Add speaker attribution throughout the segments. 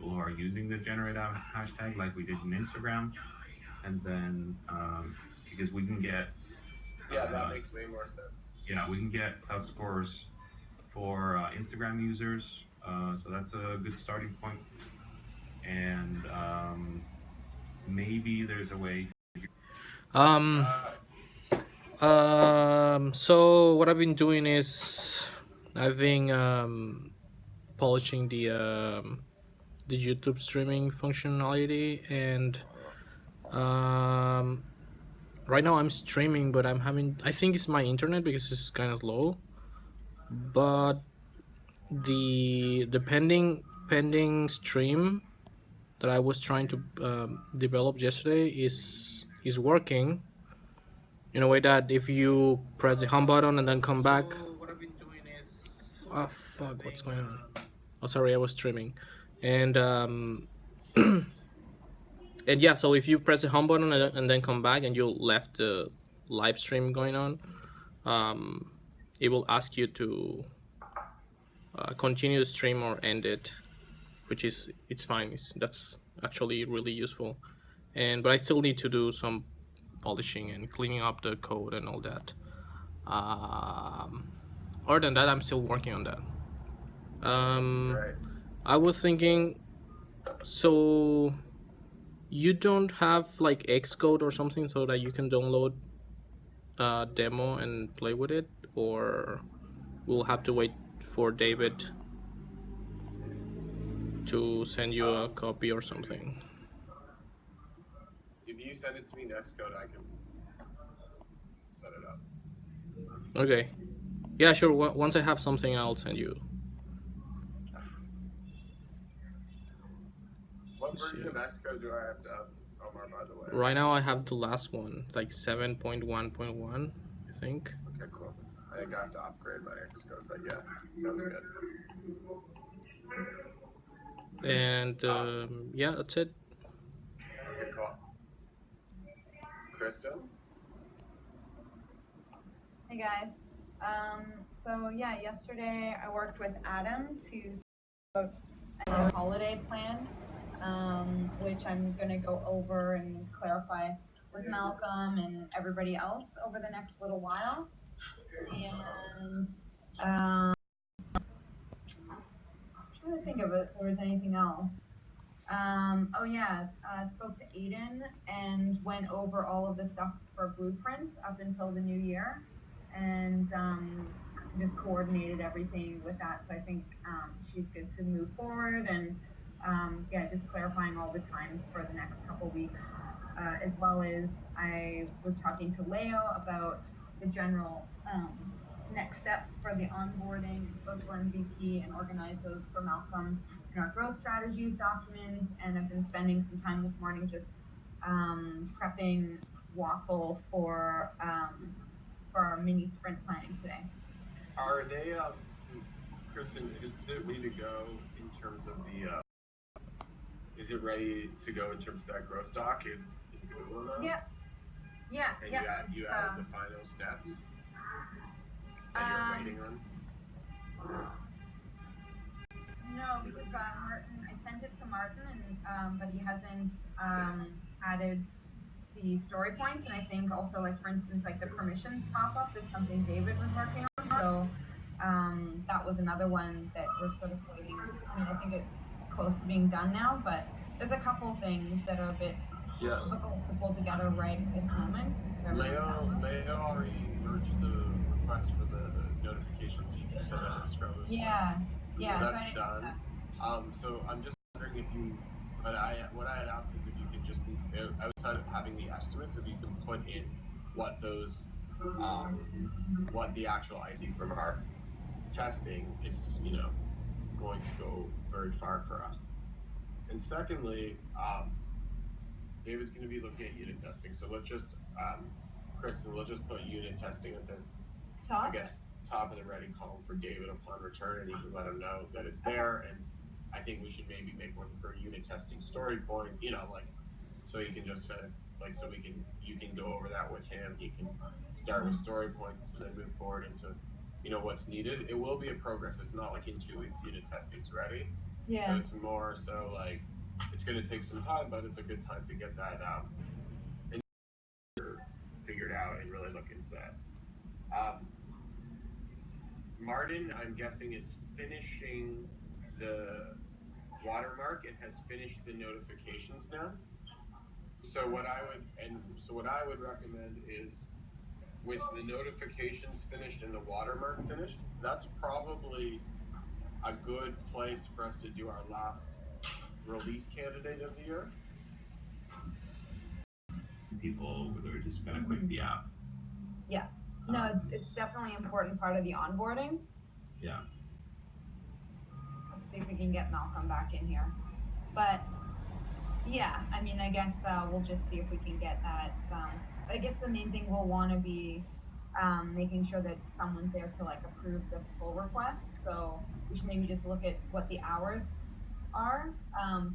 Speaker 1: people who are using the generate hashtag like we did in Instagram, and then because we can get
Speaker 2: Yeah, that
Speaker 1: uh,
Speaker 2: makes way more sense.
Speaker 1: yeah, we can get cloud scores for Instagram users, so that's a good starting point. And maybe there's a way.
Speaker 3: Um,
Speaker 2: Uh,
Speaker 3: so what I've been doing is I've been polishing the YouTube streaming functionality, and um, right now I'm streaming, but I'm having, I think it's my internet because it's kind of low. But the pending stream that I was trying to develop yesterday is working in a way that if you press the home button and then come back. Oh fuck! What's going on? Oh, sorry, I was streaming, and and yeah. So if you press the home button and then come back and you left the live stream going on, um, it will ask you to continue the stream or end it, which is it's fine. That's actually really useful, and but I still need to do some polishing and cleaning up the code and all that. Um, Other than that, I'm still working on that. Um,
Speaker 2: right.
Speaker 3: I was thinking, so you don't have like Xcode or something so that you can download a demo and play with it, or we'll have to wait for David to send you a
Speaker 2: Um,
Speaker 3: copy or something.
Speaker 2: if you send it to me next code, I can set it up.
Speaker 3: Okay. Yeah, sure. Once I have something, I'll send you.
Speaker 2: What
Speaker 3: Let's see.
Speaker 2: version of Xcode do I have to up, Omar, by the way?
Speaker 3: Right now, I have the last one, like 7.1.1, I think.
Speaker 2: Okay, cool. I think I have to upgrade my Xcode, but yeah, sounds good.
Speaker 3: And
Speaker 2: Um,
Speaker 3: yeah, that's it.
Speaker 2: okay, cool. Kristen?
Speaker 4: Hey guys. So yeah, yesterday I worked with Adam to about a holiday plan, which I'm going to go over and clarify with Malcolm and everybody else over the next little while. And I'm trying to think of if there was anything else. Oh yeah, spoke to Aiden and went over all of the stuff for blueprints up until the new year, and just coordinated everything with that. So I think she's good to move forward, and yeah, just clarifying all the times for the next couple weeks, as well as I was talking to Leo about the general next steps for the onboarding and social MVP, and organize those for Malcolm in our growth strategies document. And I've been spending some time this morning just prepping Waffle for our mini sprint planning today.
Speaker 2: Are they, Kristen, is it ready to go in terms of the, is it ready to go in terms of that growth doc in Google now?
Speaker 4: Yeah, yeah,
Speaker 2: And
Speaker 4: yeah.
Speaker 2: you added the final steps that you're waiting on?
Speaker 4: No, because Martin, I sent it to Martin, and but he hasn't added the story points. And I think also, like for instance, like the permissions pop up is something David was working on. So that was another one that we're sort of waiting. I mean, I think it's close to being done now, but there's a couple things that are a bit difficult to pull together right at this moment.
Speaker 2: Leo already merged the request for the notifications you sent out to Scrum this morning.
Speaker 4: Yeah.
Speaker 2: So that's done. So I'm just wondering if you, what I had asked is if you could just, outside of having the estimates, if you can put in what those, what the actual icing from our testing is, going to go very far for us. And secondly, David's going to be looking at unit testing. So let's just, Kristen, we'll just put unit testing at the
Speaker 4: top.
Speaker 2: I guess top of the ready column for David upon return, and you can let him know that it's there. And I think we should maybe make one for unit testing story point, so you can just so you can go over that with him. You can start with story points and then move forward into, what's needed. It will be a progress. It's not like in 2 weeks unit testing's ready.
Speaker 4: Yeah.
Speaker 2: So it's more so like it's going to take some time, but it's a good time to get that figured out and really look into that. Martin, I'm guessing, is finishing the watermark and has finished the notifications now. So what I would recommend is, with the notifications finished and the watermark finished, that's probably a good place for us to do our last release candidate of the year.
Speaker 1: People who are just gonna quit the app.
Speaker 4: Yeah. No, it's definitely an important part of the onboarding.
Speaker 1: Yeah.
Speaker 4: Let's see if we can get Malcolm back in here. But yeah, I mean, I guess we'll just see if we can get that. I guess the main thing we'll want to be making sure that someone's there to like approve the pull request. So we should maybe just look at what the hours are,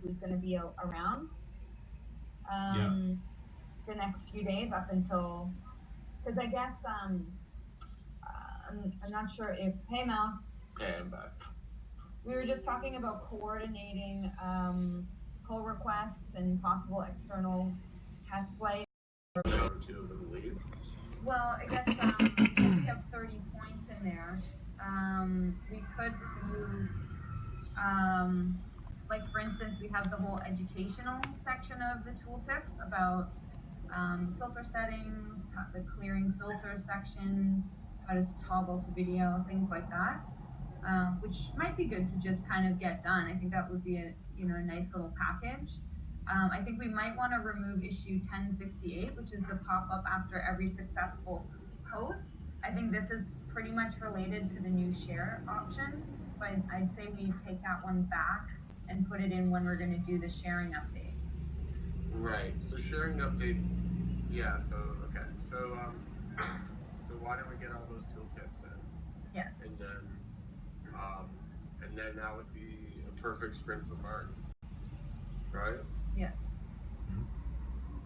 Speaker 4: who's going to be around the next few days up until, because I guess I'm not sure if, hey Mel.
Speaker 2: Okay, I'm back.
Speaker 4: We were just talking about coordinating pull requests and possible external test flights.
Speaker 2: Now two of them leave.
Speaker 4: Well, I guess we have 30 points in there. We could use, like for instance, we have the whole educational section of the tooltips about filter settings, the clearing filter section, how to toggle to video, things like that. Which might be good to just kind of get done. I think that would be a nice little package. I think we might want to remove issue 1068, which is the pop-up after every successful post. I think this is pretty much related to the new share option, but I'd say we take that one back and put it in when we're going to do the sharing update.
Speaker 2: Right. So sharing updates. Yeah. So okay. So why don't we get all those tooltips in?
Speaker 4: Yes.
Speaker 2: And then that would be a perfect sprint for Martin, right?
Speaker 4: Yeah.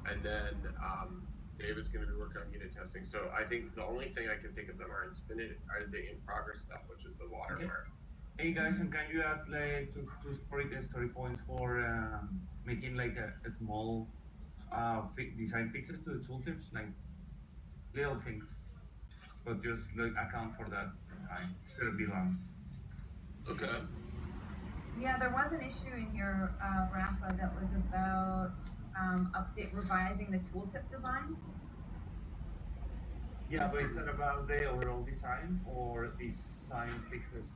Speaker 2: And then David's going to be working on unit testing. So I think the only thing I can think of that are the in progress stuff, which is the watermark.
Speaker 1: Hey guys, and can you add like two story points for making like a small design fixes to the tooltips, like little things, but just like account for that time. Shouldn't be long.
Speaker 2: Okay.
Speaker 4: Yeah, there was an issue in your Rafa that was about revising the tooltip design.
Speaker 1: Yeah, but is that about the overall design or design fixes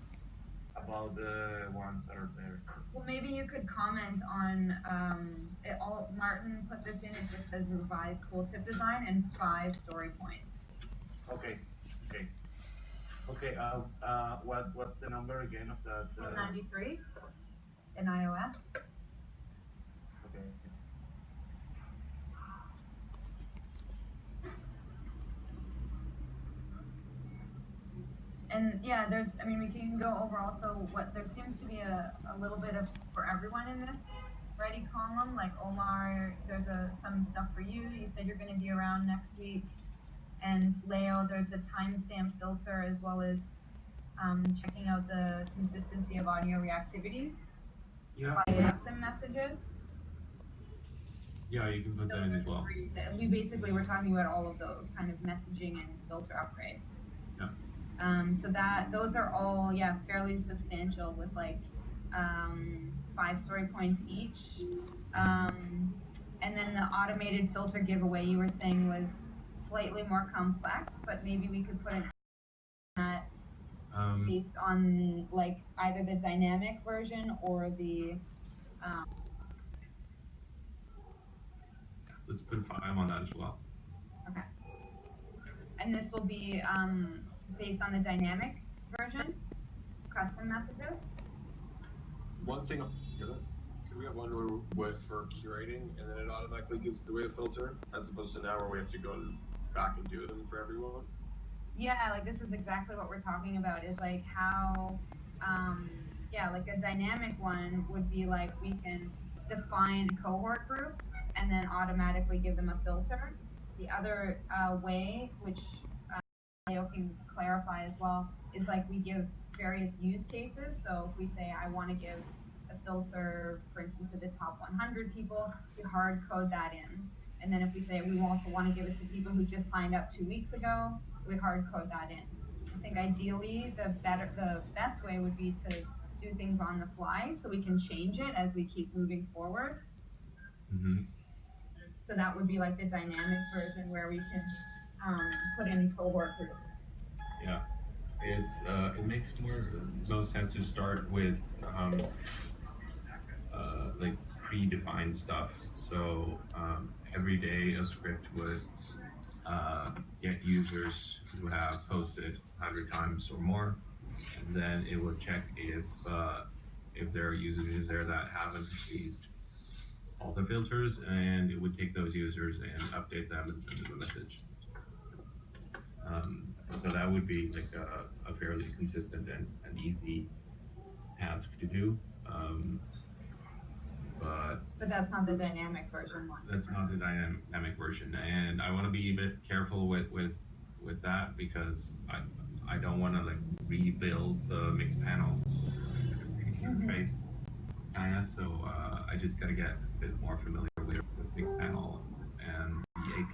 Speaker 1: about the ones that are there?
Speaker 4: Well, maybe you could comment on it all. Martin put this in. It just says revised tooltip design and 5 story points.
Speaker 1: Okay. What's the number again of that?
Speaker 4: 193 in iOS.
Speaker 1: Okay.
Speaker 4: And yeah, we can go over also there seems to be a little bit of for everyone in this ready column. Like Omar, there's some stuff for you. You said you're going to be around next week. And Leo, there's the timestamp filter as well as checking out the consistency of audio reactivity by custom messages.
Speaker 1: Yeah, you can put that in as well.
Speaker 4: We basically were talking about all of those kind of messaging and filter upgrades.
Speaker 1: Yeah.
Speaker 4: So those are all fairly substantial with like 5 story points each. And then the automated filter giveaway you were saying was slightly more complex, but maybe we could put an that based on like either the dynamic version or the
Speaker 1: let's put 5 on that as well.
Speaker 4: Okay. And this will be based on the dynamic version, custom messages.
Speaker 2: One thing, can we have one for curating, and then it automatically gives the way to filter, as opposed to now where we have to go back and do them for everyone?
Speaker 4: Yeah, like this is exactly what we're talking about. Is like how, like a dynamic one would be like we can define cohort groups and then automatically give them a filter. The other way, which Leo can clarify as well, is like we give various use cases. So if we say I want to give a filter, for instance, of the top 100 people, we hard code that in. And then if we say we also want to give it to people who just signed up 2 weeks ago, we hard code that in. I think ideally the best way would be to do things on the fly so we can change it as we keep moving forward.
Speaker 5: Mm-hmm.
Speaker 4: So that would be like the dynamic version where we can put in cohort groups.
Speaker 5: Yeah, it makes most sense to start with like predefined stuff. So every day a script would get users who have posted 100 times or more, and then it would check if there are users in there that haven't received all the filters, and it would take those users and update them and send them a message. So that would be like a fairly consistent and easy task to do.
Speaker 4: But that's not the dynamic version one.
Speaker 5: That's not the dynamic version, and I want to be a bit careful with that because I don't want to like rebuild the mixed panel interface, kind of. So I just got to get a bit more familiar with mixed panel and